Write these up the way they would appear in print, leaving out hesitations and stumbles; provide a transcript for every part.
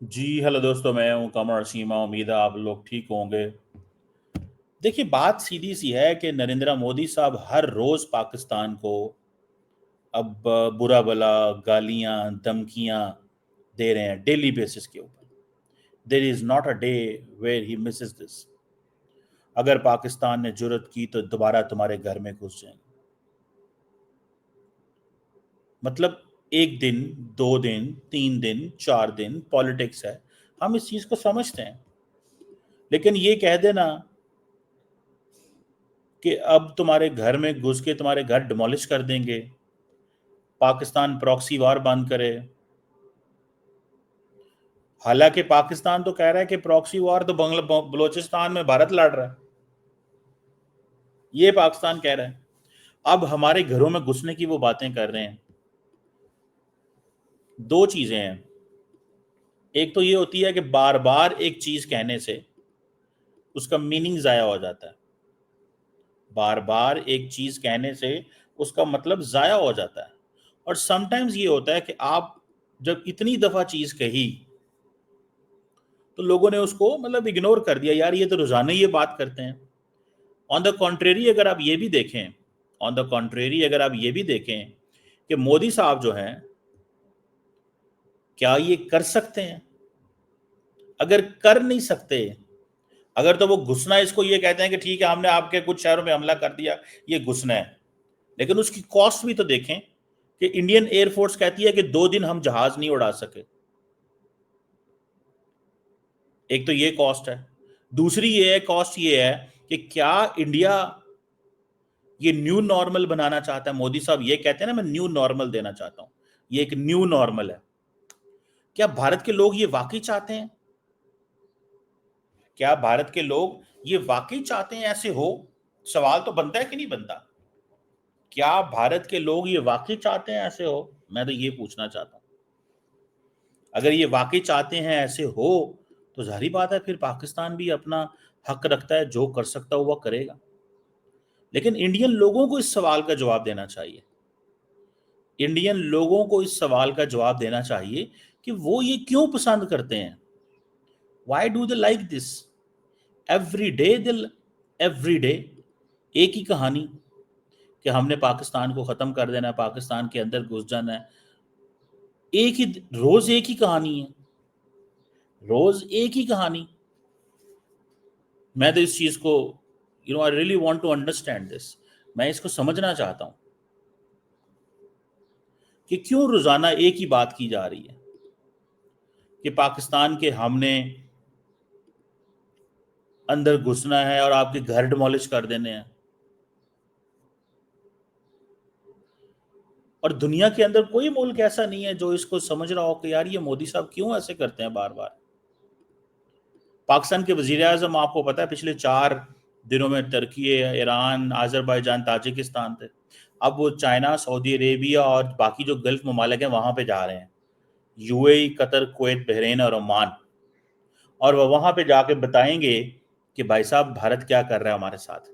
जी hello दोस्तों, मैं हूं कमर सीमा। उम्मीद है आप लोग ठीक होंगे। देखिए, बात सीधी सी है कि नरेंद्र मोदी साहब हर रोज पाकिस्तान को अब बुरा भला गालियां धमकियां दे रहे हैं डेली बेसिस के ऊपर। There is not a day where he misses this. अगर पाकिस्तान ने जुर्रत की तो दोबारा तुम्हारे घर में घुस जाएंगे। मतलब एक दिन, 2 दिन, 3 दिन, 4 दिन, पॉलिटिक्स है। हम इस चीज को समझते हैं, लेकिन ये कह देना कि अब तुम्हारे घर में घुस के तुम्हारे घर डिमोलिश कर देंगे, पाकिस्तान प्रॉक्सी वार बंद करे। हालांकि पाकिस्तान तो कह रहा है कि प्रॉक्सी वार तो बलोचिस्तान में भारत लड़ रहा है। ये पाकिस्तान कह रहा है। अब हमारे घरों में घुसने की वो बातें कर रहे हैं। दो चीजें हैं। एक तो ये होती है कि बार बार एक चीज कहने से उसका मीनिंग जाया हो जाता है। बार बार एक चीज कहने से उसका मतलब जाया हो जाता है। और समटाइम्स ये होता है कि आप जब इतनी दफा चीज कही तो लोगों ने उसको मतलब इग्नोर कर दिया, यार ये तो रोजाना ही ये बात करते हैं। ऑन द कॉन्ट्रेरी अगर आप ये भी देखें ऑन द कॉन्ट्रेरी अगर आप ये भी देखें कि मोदी साहब जो हैं, क्या ये कर सकते हैं? अगर कर नहीं सकते, अगर तो वो घुसना, इसको ये कहते हैं कि ठीक है हमने आपके कुछ शहरों में हमला कर दिया, ये घुसना है। लेकिन उसकी कॉस्ट भी तो देखें कि इंडियन एयरफोर्स कहती है कि 2 दिन हम जहाज नहीं उड़ा सके। एक तो ये कॉस्ट है। दूसरी ये है, कॉस्ट ये है कि क्या इंडिया ये न्यू नॉर्मल बनाना चाहता है? मोदी साहब ये कहते हैं ना, मैं न्यू नॉर्मल देना चाहता हूं। ये एक न्यू नॉर्मल है। क्या भारत के लोग ये वाकई चाहते हैं? क्या भारत के लोग ये वाकई चाहते हैं ऐसे हो? सवाल तो बनता है कि नहीं बनता? क्या भारत के लोग ये वाकई चाहते हैं ऐसे हो? मैं तो ये पूछना चाहता हूं। अगर ये वाकई चाहते हैं ऐसे हो तो जाहिर बात है फिर पाकिस्तान भी अपना हक रखता है, जो कर सकता है वो करेगा। लेकिन इंडियन लोगों को इस सवाल का जवाब देना चाहिए। इंडियन लोगों को इस सवाल का जवाब देना चाहिए कि वो ये क्यों पसंद करते हैं। Why do they like this? Every day दिल, एवरी डे एक ही कहानी कि हमने पाकिस्तान को खत्म कर देना है, पाकिस्तान के अंदर घुस जाना है। एक ही रोज एक ही कहानी है, रोज एक ही कहानी। मैं तो इस चीज को, I really want to understand this. मैं इसको समझना चाहता हूं कि क्यों रोजाना एक ही बात की जा रही है कि पाकिस्तान के हमने अंदर घुसना है और आपके घर डिमोलिश कर देने हैं। और दुनिया के अंदर कोई मुल्क ऐसा नहीं है जो इसको समझ रहा हो कि यार ये मोदी साहब क्यों ऐसे करते हैं बार बार। पाकिस्तान के वजीर आजम, आपको पता है, पिछले 4 दिनों में तुर्की, ईरान, आज़रबाईजान, ताजिकिस्तान थे। अब वो चाइना, सऊदी अरेबिया और बाकी जो गल्फ ममालिक हैं वहां पे जा रहे हैं। यूएई, कतर, कुवैत, बहरीन और ओमान। और वह वहां पे जाके बताएंगे कि भाई साहब भारत क्या कर रहा है हमारे साथ।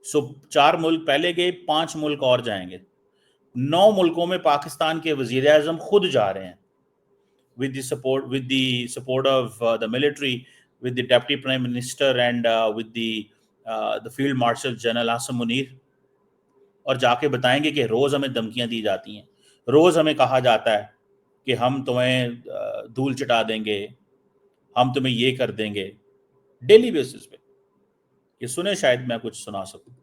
सो 4 मुल्क पहले गए, 5 मुल्क और जाएंगे। 9 मुल्कों में पाकिस्तान के वजीर आजम खुद जा रहे हैं, with the support of the military, with the deputy prime minister and with the field marshal general Asim Munir। और जाके बताएंगे कि रोज हमें धमकियां दी जाती हैं, रोज हमें कहा जाता है कि हम तुम्हें धूल चटा देंगे, हम तुम्हें ये कर देंगे, डेली बेसिस पे। ये सुने, शायद मैं कुछ सुना सकूं।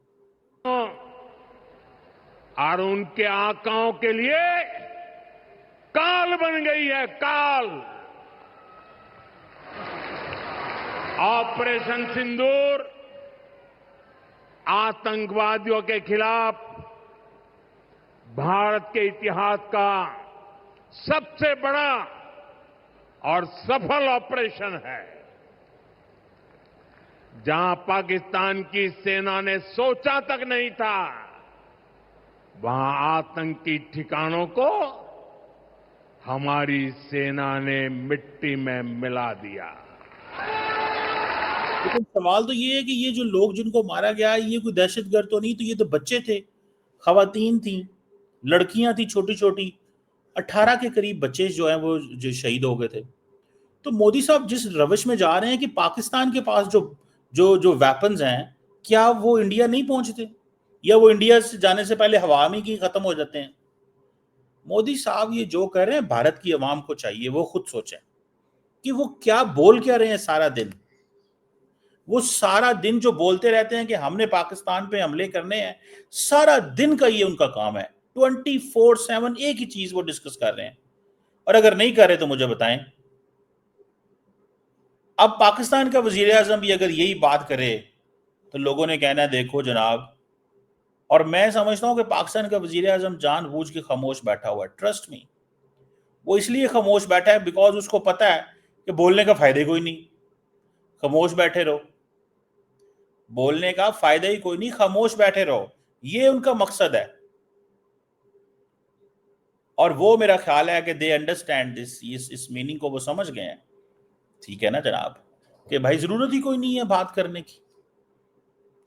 और उनके आकाओं के लिए काल बन गई है, काल। ऑपरेशन सिंदूर आतंकवादियों के खिलाफ भारत के इतिहास का सबसे बड़ा और सफल ऑपरेशन है, जहां पाकिस्तान की सेना ने सोचा तक नहीं था, वहां आतंकी ठिकानों को हमारी सेना ने मिट्टी में मिला दिया। लेकिन सवाल तो ये है कि ये जो लोग जिनको मारा गया है, ये कोई दहशतगर्द तो नहीं, तो ये तो बच्चे थे, खवातीन थी, लड़कियां थी छोटी छोटी। 18 के करीब बच्चे जो हैं वो जो शहीद हो गए थे। तो मोदी साहब जिस रविश में जा रहे हैं कि पाकिस्तान के पास जो जो जो वेपन्स हैं, क्या वो इंडिया नहीं पहुंचते, या वो इंडिया से जाने से पहले हवा में ही खत्म हो जाते हैं? मोदी साहब ये जो कर रहे हैं, भारत की आवाम को चाहिए वो खुद सोचें कि वो क्या बोल क्या रहे हैं सारा दिन। वो सारा दिन जो बोलते रहते हैं कि हमने पाकिस्तान पे हमले करने हैं, सारा दिन का ये उनका काम है। 24/7 एक ही चीज वो डिस्कस कर रहे हैं। और अगर नहीं कर रहे तो मुझे बताएं। अब पाकिस्तान का वजीर आजम भी अगर यही बात करे तो लोगों ने कहना है देखो जनाब। और मैं समझता हूं कि पाकिस्तान का वजीर आजम जानबूझ के खामोश बैठा हुआ है। ट्रस्ट मी, वो इसलिए खामोश बैठा है बिकॉज उसको पता है कि बोलने का फायदा ही कोई नहीं। खामोश बैठे रहो, बोलने का फायदा ही कोई नहीं, खामोश बैठे रहो, ये उनका मकसद है। और वो मेरा ख्याल है कि दे अंडरस्टैंड दिस, इस मीनिंग को वो समझ गए हैं। ठीक है ना जनाब, कि भाई जरूरत ही कोई नहीं है बात करने की,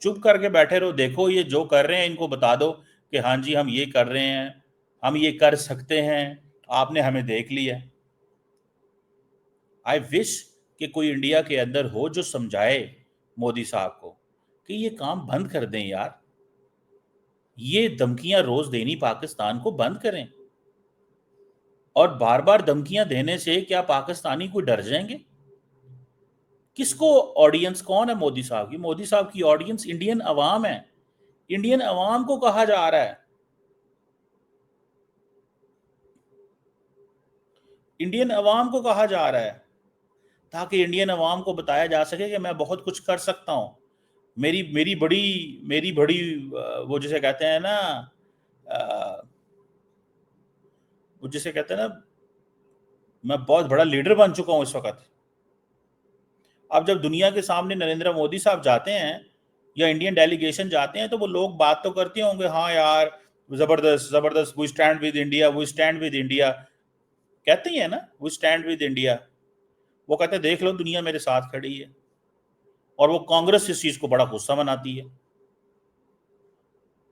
चुप करके बैठे रहो। देखो ये जो कर रहे हैं इनको बता दो कि हाँ जी हम ये कर रहे हैं, हम ये कर सकते हैं, आपने हमें देख लिया। आई विश कि कोई इंडिया के अंदर हो जो समझाए मोदी साहब को कि ये काम बंद कर दें यार, ये धमकियां रोज देनी पाकिस्तान को बंद करें। और बार बार धमकियां देने से क्या पाकिस्तानी कोई डर जाएंगे? किसको ऑडियंस कौन है मोदी साहब की? मोदी साहब की ऑडियंस इंडियन अवाम है। इंडियन अवाम को कहा जा रहा है, इंडियन अवाम को कहा जा रहा है, ताकि इंडियन अवाम को बताया जा सके कि मैं बहुत कुछ कर सकता हूं। मेरी मेरी बड़ी वो जिसे कहते हैं ना, वो जिसे कहते हैं ना, मैं बहुत बड़ा लीडर बन चुका हूं इस वक्त। अब जब दुनिया के सामने नरेंद्र मोदी साहब जाते हैं या इंडियन डेलीगेशन जाते हैं तो वो लोग बात तो करते होंगे, हाँ यार जबरदस्त जबरदस्त, we stand with India, we stand with India, कहते ही है ना, वी स्टैंड विद इंडिया। वो कहते हैं देख लो दुनिया मेरे साथ खड़ी है। और वो कांग्रेस इस चीज को बड़ा गुस्सा मनाती है।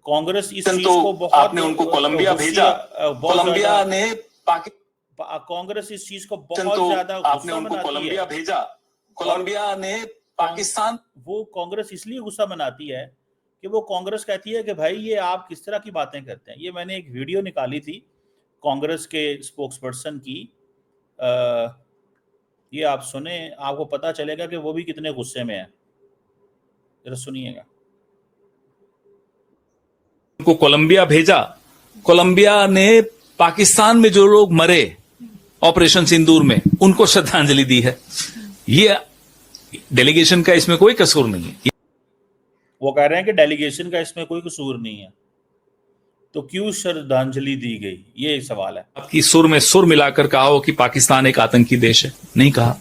कांग्रेस इस चीज को बहुत, आपने उनको कोलंबिया भेजा, कोलंबिया ने कांग्रेस इस चीज को बहुत ज्यादा आपने उनको कोलंबिया भेजा, कोलंबिया ने पाकिस्तान, वो कांग्रेस इसलिए गुस्सा मनाती है कि वो कांग्रेस कहती है कि भाई ये आप किस तरह की बातें करते हैं। ये मैंने एक वीडियो निकाली थी कांग्रेस के स्पोक्सपर्सन की, ये आप सुने, आपको पता चलेगा कि वो भी कितने गुस्से में है। जरा सुनिएगा। उनको कोलंबिया भेजा, कोलंबिया ने पाकिस्तान में जो लोग मरे ऑपरेशन सिंदूर में उनको श्रद्धांजलि दी है। ये डेलीगेशन का इसमें कोई कसूर नहीं है। वो कह रहे हैं कि डेलीगेशन का इसमें कोई कसूर नहीं है, तो क्यों श्रद्धांजलि दी गई, ये सवाल है। आपकी सुर में सुर मिलाकर कहा हो कि पाकिस्तान एक आतंकी देश है, नहीं कहा।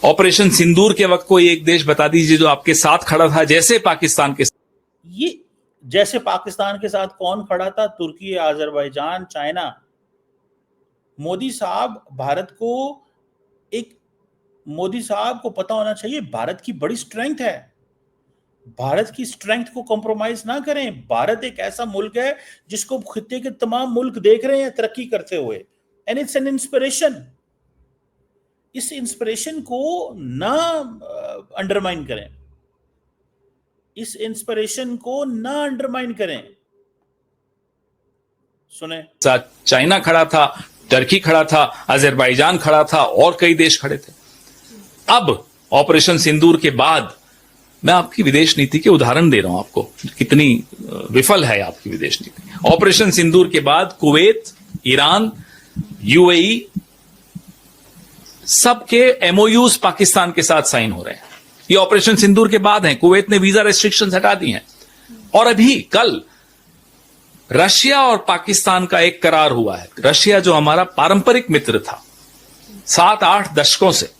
ऑपरेशन सिंदूर के वक्त कोई एक देश बता दीजिए जो आपके साथ खड़ा था जैसे पाकिस्तान के साथ। ये जैसे पाकिस्तान के साथ कौन खड़ा था? तुर्की, अजरबैजान, चाइना। मोदी साहब भारत को एक, मोदी साहब को पता होना चाहिए भारत की बड़ी स्ट्रेंथ है। भारत की स्ट्रेंथ को कॉम्प्रोमाइज ना करें। भारत एक ऐसा मुल्क है जिसको खित्ते के तमाम मुल्क देख रहे हैं तरक्की करते हुए, एंड इट्स एन इंस्पिरेशन। इस इंस्पिरेशन को ना अंडरमाइन करें, इस इंस्पिरेशन को ना अंडरमाइन करें। सुने, चाइना खड़ा था, टर्की खड़ा था, अजरबैजान खड़ा था और कई देश खड़े थे। अब ऑपरेशन सिंदूर के बाद मैं आपकी विदेश नीति के उदाहरण दे रहा हूं आपको, कितनी विफल है आपकी विदेश नीति। ऑपरेशन सिंदूर के बाद कुवैत, ईरान, यूएई, सबके एमओयूज पाकिस्तान के साथ साइन हो रहे हैं। ये ऑपरेशन सिंदूर के बाद हैं। कुवैत ने वीजा रेस्ट्रिक्शंस हटा दी हैं। और अभी कल रशिया और पाकिस्तान का एक करार हुआ है। रशिया जो हमारा पारंपरिक मित्र था 7-8 दशकों से,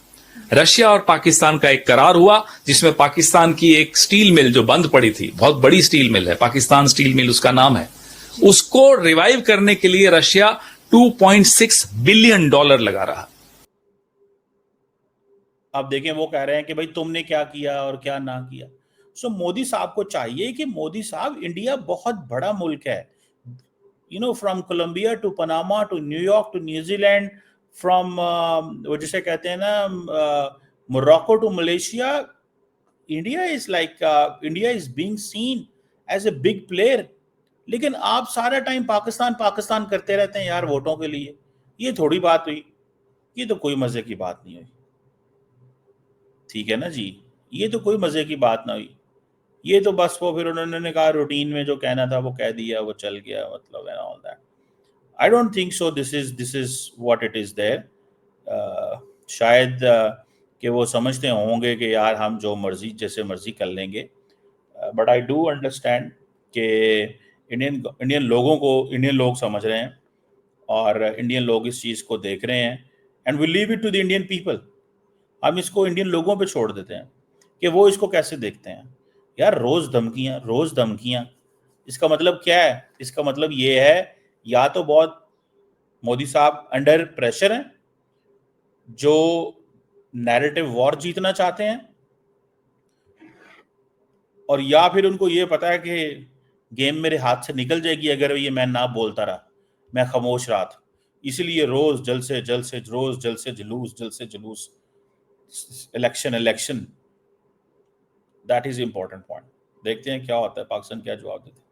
रशिया और पाकिस्तान का एक करार हुआ जिसमें पाकिस्तान की एक स्टील मिल जो बंद पड़ी थी, बहुत बड़ी स्टील मिल है, पाकिस्तान स्टील मिल उसका नाम है, उसको रिवाइव करने के लिए रशिया $2.6 बिलियन लगा रहा। अब देखें वो कह रहे हैं कि भाई तुमने क्या किया और क्या ना किया। सो मोदी साहब को चाहिए कि मोदी साहब, इंडिया बहुत बड़ा मुल्क है, from Colombia to Panama to New York to New Zealand, from वो जिसे कहते हैं ना Morocco to Malaysia, India is being seen as a big player. लेकिन आप सारा टाइम पाकिस्तान पाकिस्तान करते रहते हैं यार वोटों के लिए। ये थोड़ी बात हुई, ये तो कोई मजे की बात नहीं हुई, ठीक है ना जी, ये तो कोई मजे की बात ना हुई। ये तो बस वो फिर उन्होंने कहा रूटीन में जो कहना था वो कह दिया, वो चल गया, मतलब and all that. I don't think so this is what it is there. शायद कि वो समझते होंगे कि यार हम जो मर्जी जैसे मर्जी कर लेंगे, बट आई डू अंडरस्टैंड कि इंडियन लोग समझ रहे हैं और इंडियन लोग इस चीज़ को देख रहे हैं, and we leave it to the Indian people. हम इसको इंडियन लोगों पे छोड़ देते हैं कि वो इसको कैसे देखते हैं। यार रोज धमकियां, इसका मतलब क्या है? इसका मतलब ये है या तो बहुत मोदी साहब अंडर प्रेशर हैं, जो नैरेटिव वॉर जीतना चाहते हैं, और या फिर उनको ये पता है कि गेम मेरे हाथ से निकल जाएगी अगर ये मैं ना बोलता रहा, मैं खामोश रहा था, इसलिए रोज जल्द से जुलूस, election. That is important point. देखते हैं क्या होता है, पाकिस्तान क्या जवाब देते हैं।